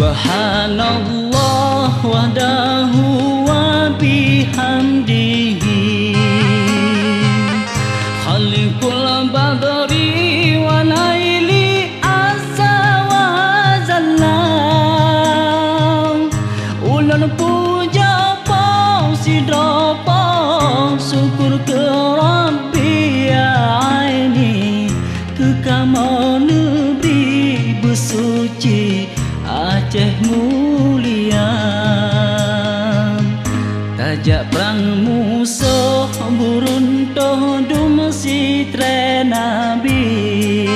Subhanallah wahdahu wa bihamdihi Khaliqul badri wa laili asa wa zallam Ulan puja pau sidra pau syukur ke Rabbi aini Kekamu negeri bersuci Aceh mulia Tajak perang musuh buruntuh dum sitre nabi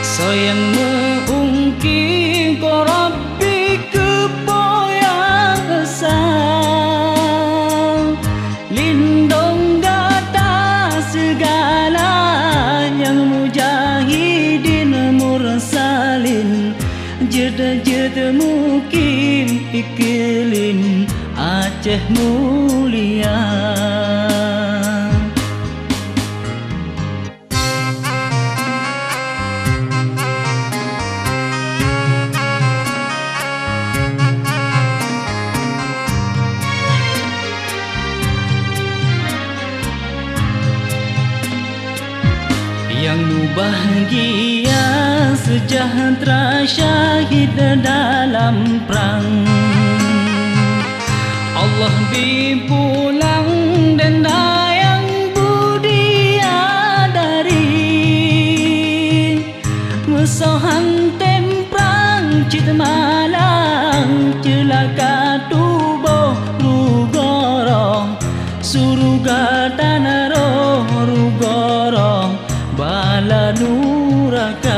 Soyang mengungki ko Rabbi kepoyang asal Lindung gata segala yang mujahidin mursalin Jeda-jeda mukim iklim Aceh mulia Yang bahagia sejahtera syahid dalam perang Allah bipulang dan dayang budi adari Mesohan temprang cita malang celaka tubuh rugoro Suruga tanah roh rugoro bala nurakan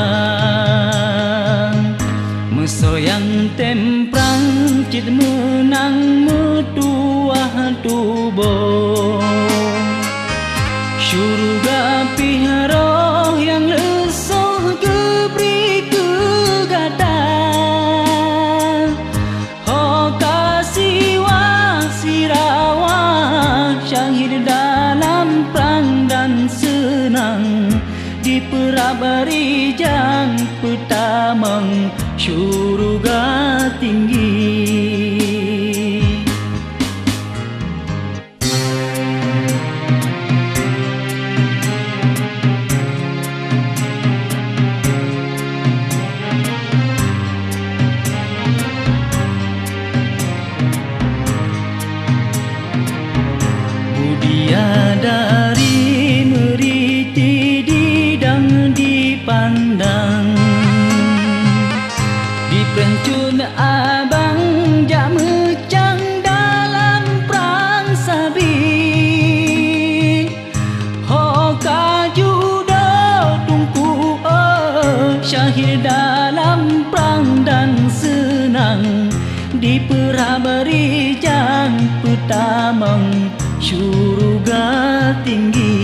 Mesoyang temprang cit menang metuah tubuh Syurga piharoh yang lesuh geberi kegadaan Oh kasiwa sirawa syahid dalam perang dan senang Di perabari jang petamang syurga tinggi Budia dari meriti didang dipandang Dipencun abang jak mecang dalam perang sabi Hoka judo tungku syahid dalam perang dan senang Di perabari jang petamang syurga tinggi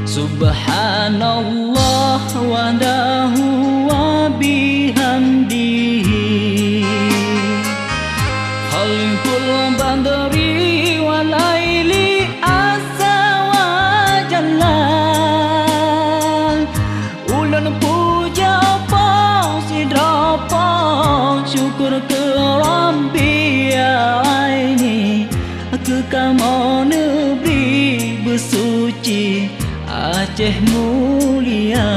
Subhanallah wahdahu wa bihamdihi Khalqul badri wa laili asa wa jalal Ulan puja pau sidra pau syukur ke Rabbi aini Kekamu negeri bersuci Aceh mulia